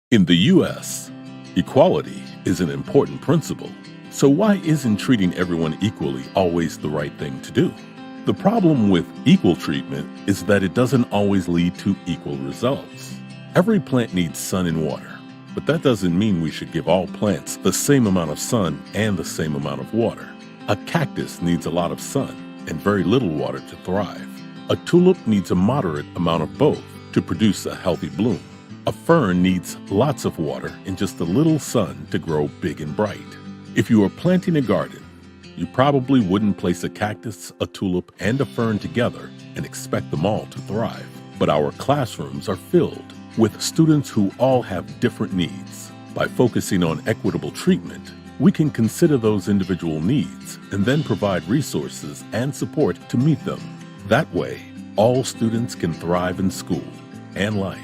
In the U.S., equality is an important principle. So why isn't treating everyone equally always the right thing to do? The problem with equal treatment is that it doesn't always lead to equal results. Every plant needs sun and water, but that doesn't mean we should give all plants the same amount of sun and the same amount of water. A cactus needs a lot of sun and very little water to thrive. A tulip needs a moderate amount of both to produce a healthy bloom. A fern needs lots of water and just a little sun to grow big and bright. If you are planting a garden, you probably wouldn't place a cactus, a tulip, and a fern together and expect them all to thrive. But our classrooms are filled with students who all have different needs. By focusing on equitable treatment, we can consider those individual needs and then provide resources and support to meet them. That way, all students can thrive in school and life.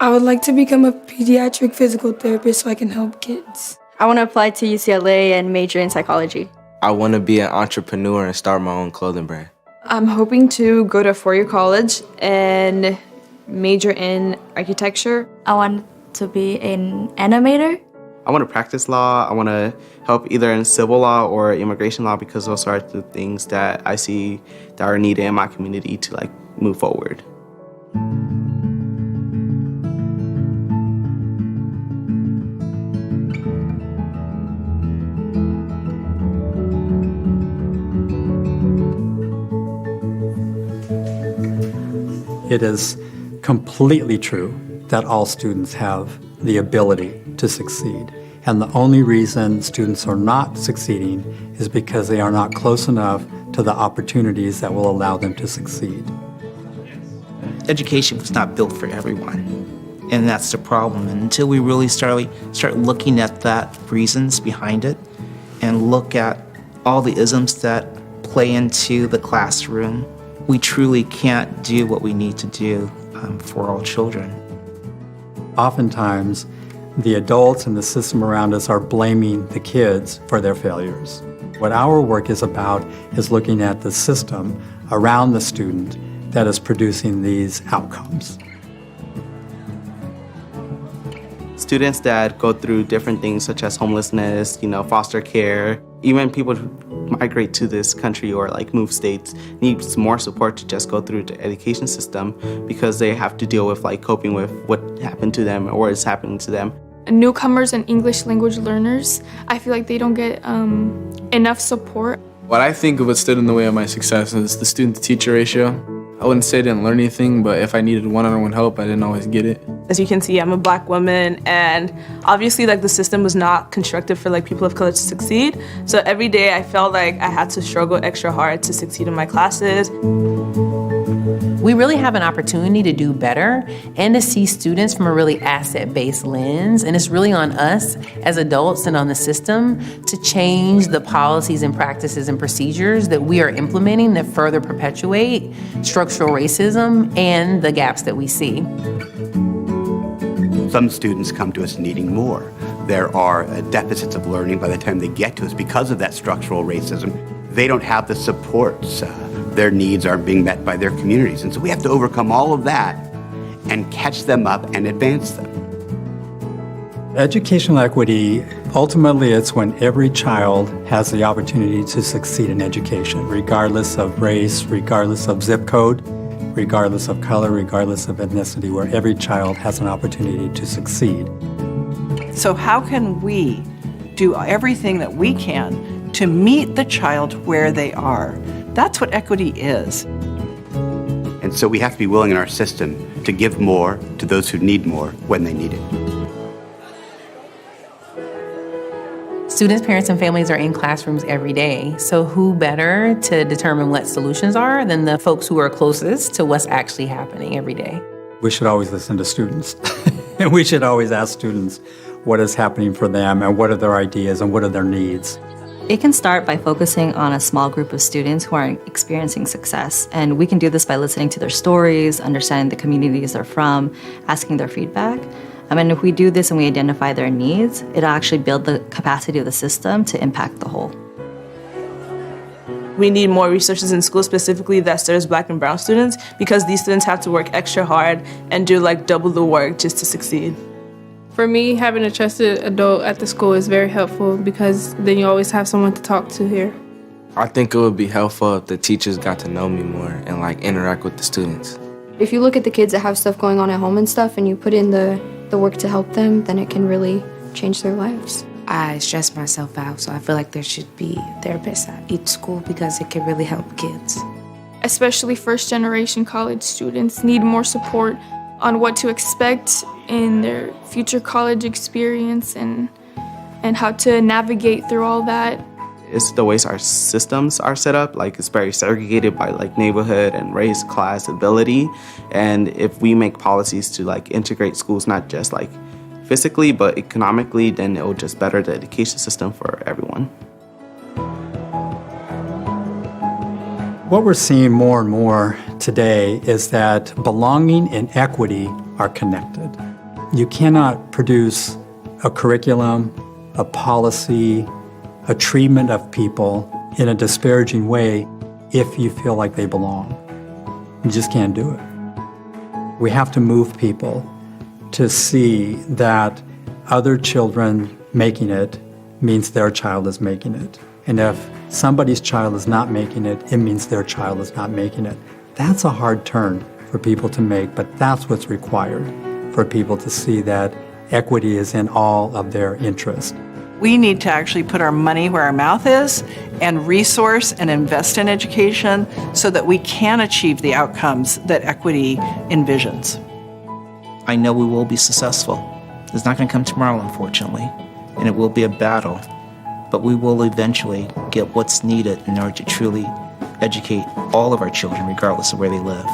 I would like to become a pediatric physical therapist so I can help kids. I want to apply to UCLA and major in psychology. I want to be an entrepreneur and start my own clothing brand. I'm hoping to go to a four-year college and major in architecture. I want to be an animator. I want to practice law. I want to help either in civil law or immigration law because those are the things that I see that are needed in my community to move forward. It is completely true that all students have the ability to succeed. And the only reason students are not succeeding is because they are not close enough to the opportunities that will allow them to succeed. Education was not built for everyone, and that's the problem. And until we really start looking at that reasons behind it and look at all the isms that play into the classroom, we truly can't do what we need to do for all children. Oftentimes, the adults and the system around us are blaming the kids for their failures. What our work is about is looking at the system around the student that is producing these outcomes. Students that go through different things such as homelessness, foster care, even people who migrate to this country or move states need more support to just go through the education system because they have to deal with coping with what happened to them or is happening to them. Newcomers and English language learners, I feel like they don't get enough support. What I think of what stood in the way of my success is the student-to-teacher ratio. I wouldn't say I didn't learn anything, but if I needed one-on-one help, I didn't always get it. As you can see, I'm a Black woman, and obviously the system was not constructed for people of color to succeed. So every day I felt like I had to struggle extra hard to succeed in my classes. We really have an opportunity to do better and to see students from a really asset-based lens. And it's really on us as adults and on the system to change the policies and practices and procedures that we are implementing that further perpetuate structural racism and the gaps that we see. Some students come to us needing more. There are deficits of learning by the time they get to us because of that structural racism. They don't have the supports. Their needs aren't being met by their communities. And so we have to overcome all of that and catch them up and advance them. Educational equity, ultimately it's when every child has the opportunity to succeed in education, regardless of race, regardless of zip code, regardless of color, regardless of ethnicity, where every child has an opportunity to succeed. So how can we do everything that we can to meet the child where they are? That's what equity is. And so we have to be willing in our system to give more to those who need more when they need it. Students, parents, and families are in classrooms every day. So who better to determine what solutions are than the folks who are closest to what's actually happening every day? We should always listen to students. And we should always ask students what is happening for them and what are their ideas and what are their needs. It can start by focusing on a small group of students who are experiencing success. And we can do this by listening to their stories, understanding the communities they're from, asking their feedback. And if we do this and we identify their needs, it'll actually build the capacity of the system to impact the whole. We need more resources in school specifically that serves Black and brown students because these students have to work extra hard and do like double the work just to succeed. For me, having a trusted adult at the school is very helpful because then you always have someone to talk to here. I think it would be helpful if the teachers got to know me more and like interact with the students. If you look at the kids that have stuff going on at home and stuff and you put in the work to help them, then it can really change their lives. I stress myself out, so I feel like there should be therapists at each school because it can really help kids. Especially first-generation college students need more support on what to expect in their future college experience and how to navigate through all that. It's the ways our systems are set up, like it's very segregated by like neighborhood and race, class, ability. And if we make policies to like integrate schools, not just like physically, but economically, then it will just better the education system for everyone. What we're seeing more and more today is that belonging and equity are connected. You cannot produce a curriculum, a policy, a treatment of people in a disparaging way if you feel like they belong. You just can't do it. We have to move people to see that other children making it means their child is making it. And if somebody's child is not making it, it means their child is not making it. That's a hard turn for people to make, but that's what's required for people to see that equity is in all of their interest. We need to actually put our money where our mouth is and resource and invest in education so that we can achieve the outcomes that equity envisions. I know we will be successful. It's not going to come tomorrow, unfortunately, and it will be a battle, but we will eventually get what's needed in order to truly educate all of our children, regardless of where they live.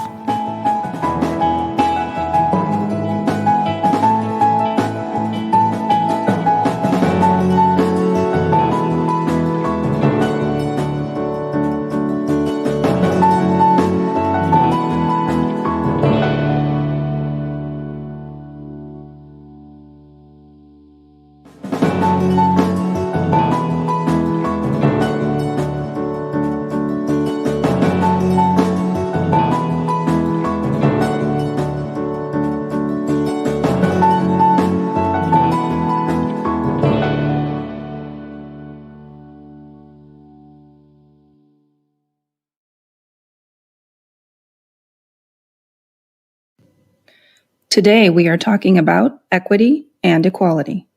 Today, we are talking about equity and equality.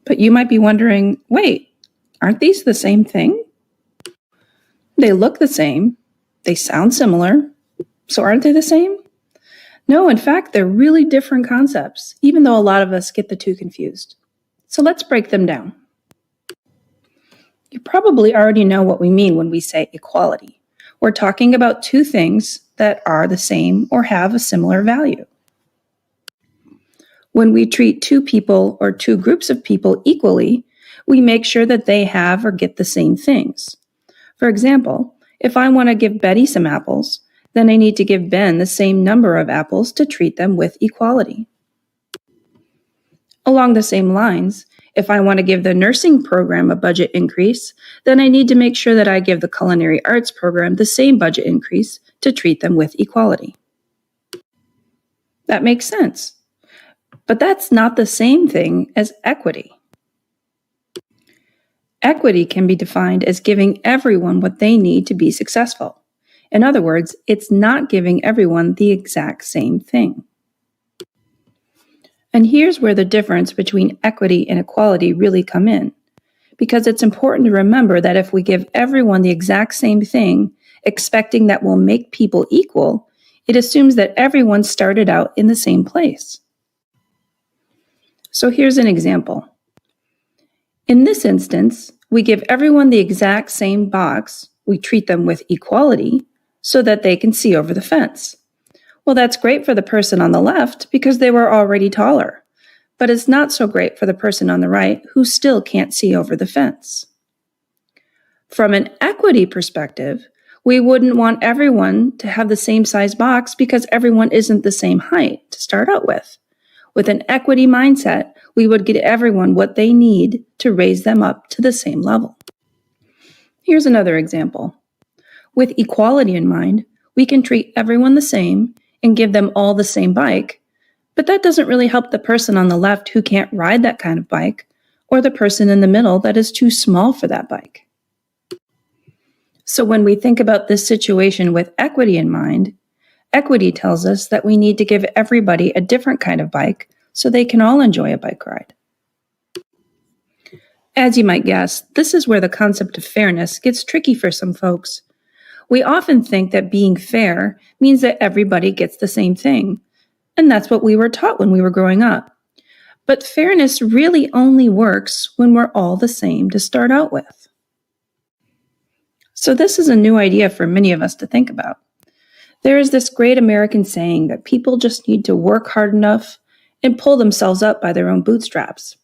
But you might be wondering, wait, aren't these the same thing? They look the same, they sound similar, so aren't they the same? No, in fact, they're really different concepts, even though a lot of us get the two confused. So let's break them down. You probably already know what we mean when we say equality. We're talking about two things that are the same or have a similar value. When we treat two people or two groups of people equally, we make sure that they have or get the same things. For example, if I want to give Betty some apples, then I need to give Ben the same number of apples to treat them with equality. Along the same lines, if I want to give the nursing program a budget increase, then I need to make sure that I give the culinary arts program the same budget increase to treat them with equality. That makes sense. But that's not the same thing as equity. Equity can be defined as giving everyone what they need to be successful. In other words, it's not giving everyone the exact same thing. And here's where the difference between equity and equality really come in, because it's important to remember that if we give everyone the exact same thing, expecting that we'll make people equal, it assumes that everyone started out in the same place. So here's an example. In this instance, we give everyone the exact same box, we treat them with equality, so that they can see over the fence. Well, that's great for the person on the left because they were already taller, but it's not so great for the person on the right who still can't see over the fence. From an equity perspective, we wouldn't want everyone to have the same size box because everyone isn't the same height to start out with. With an equity mindset, we would get everyone what they need to raise them up to the same level. Here's another example. With equality in mind, we can treat everyone the same and give them all the same bike, but that doesn't really help the person on the left who can't ride that kind of bike, or the person in the middle that is too small for that bike. So when we think about this situation with equity in mind, equity tells us that we need to give everybody a different kind of bike so they can all enjoy a bike ride. As you might guess, this is where the concept of fairness gets tricky for some folks. We often think that being fair means that everybody gets the same thing, and that's what we were taught when we were growing up. But fairness really only works when we're all the same to start out with. So this is a new idea for many of us to think about. There is this great American saying that people just need to work hard enough and pull themselves up by their own bootstraps.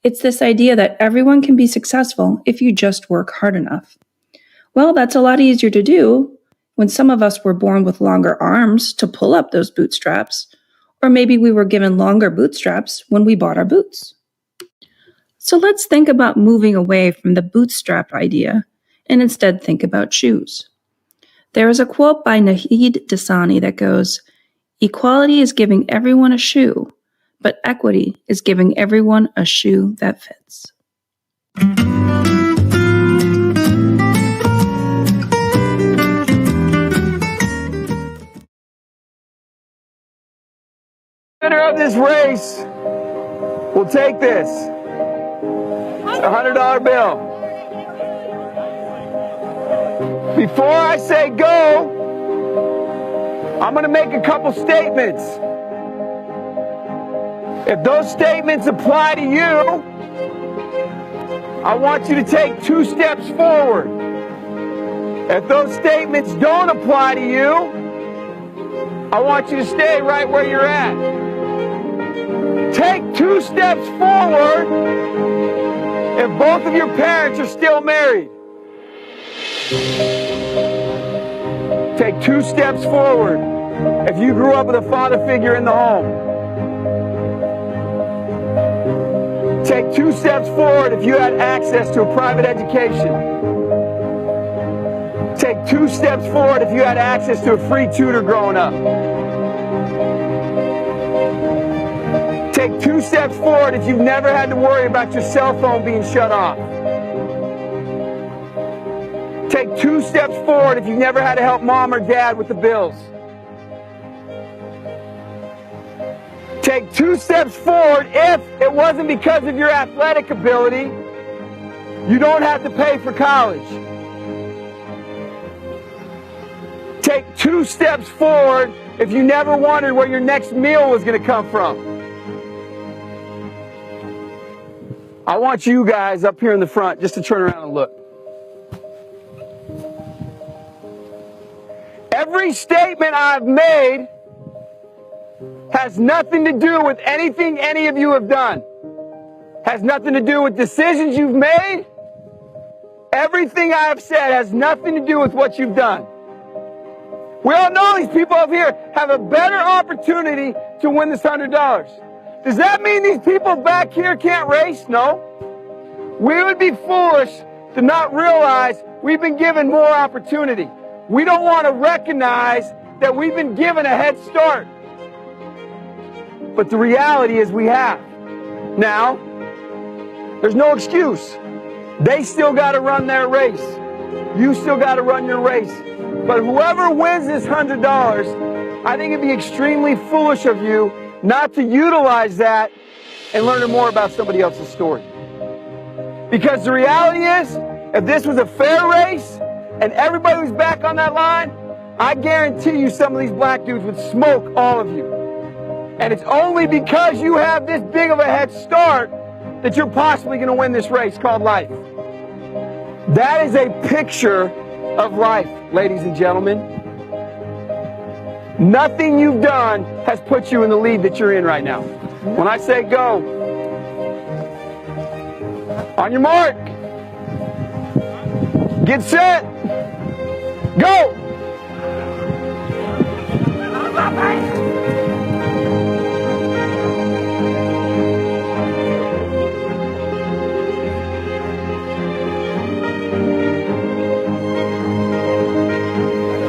It's this idea that everyone can be successful if you just work hard enough. Well, that's a lot easier to do when some of us were born with longer arms to pull up those bootstraps, or maybe we were given longer bootstraps when we bought our boots. So let's think about moving away from the bootstrap idea and instead think about shoes. There is a quote by Nahid Dasani that goes, "Equality is giving everyone a shoe, but equity is giving everyone a shoe that fits." Winner of this race will take this, a $100 bill. Before I say go, I'm going to make a couple statements. If those statements apply to you, I want you to take 2 steps forward. If those statements don't apply to you, I want you to stay right where you're at. Take 2 steps forward if both of your parents are still married. Take 2 steps forward if you grew up with a father figure in the home. Take 2 steps forward if you had access to a private education. Take 2 steps forward if you had access to a free tutor growing up. Take 2 steps forward if you've never had to worry about your cell phone being shut off. Take 2 steps forward if you've never had to help mom or dad with the bills. Take 2 steps forward if it wasn't because of your athletic ability, you don't have to pay for college. Take 2 steps forward if you never wondered where your next meal was going to come from. I want you guys up here in the front just to turn around and look. Every statement I've made has nothing to do with anything any of you have done. Has nothing to do with decisions you've made. Everything I have said has nothing to do with what you've done. We all know these people up here have a better opportunity to win this $100. Does that mean these people back here can't race? No. We would be foolish to not realize we've been given more opportunity. We don't want to recognize that we've been given a head start. But the reality is we have. Now, there's no excuse. They still got to run their race. You still got to run your race. But whoever wins this $100, I think it'd be extremely foolish of you not to utilize that and learn more about somebody else's story. Because the reality is, if this was a fair race and everybody was back on that line, I guarantee you some of these black dudes would smoke all of you. And it's only because you have this big of a head start that you're possibly going to win this race called life. That is a picture of life, ladies and gentlemen. Nothing you've done has put you in the lead that you're in right now. When I say go, on your mark, Get set. Go.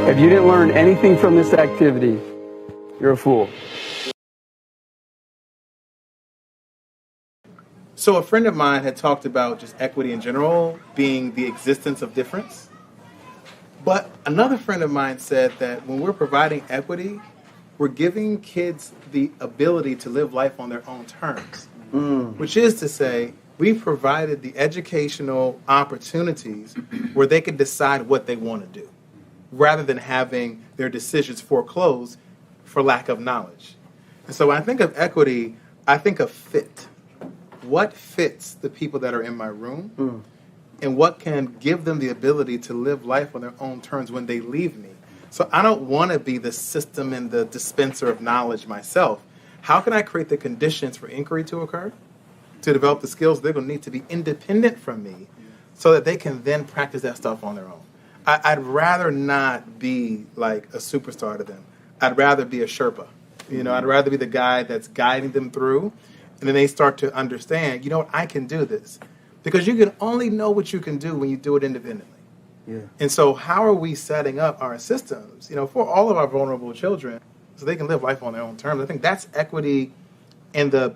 If you didn't learn anything from this activity, you're a fool. So a friend of mine had talked about just equity in general being the existence of difference. But another friend of mine said that when we're providing equity, we're giving kids the ability to live life on their own terms. Which is to say, we've provided the educational opportunities where they can decide what they want to do, rather than having their decisions foreclosed for lack of knowledge. And so when I think of equity, I think of fit. What fits the people that are in my room, and what can give them the ability to live life on their own terms when they leave me. So I don't want to be the system and the dispenser of knowledge myself. How can I create the conditions for inquiry to occur, to develop the skills they're going to need to be independent from me, so that they can then practice that stuff on their own? I'd rather not be like a superstar to them. I'd rather be a Sherpa. I'd rather be the guy that's guiding them through. And then they start to understand, you know what, I can do this. Because you can only know what you can do when you do it independently. Yeah. And so how are we setting up our systems, for all of our vulnerable children so they can live life on their own terms? I think that's equity in the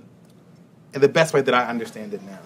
best way that I understand it now.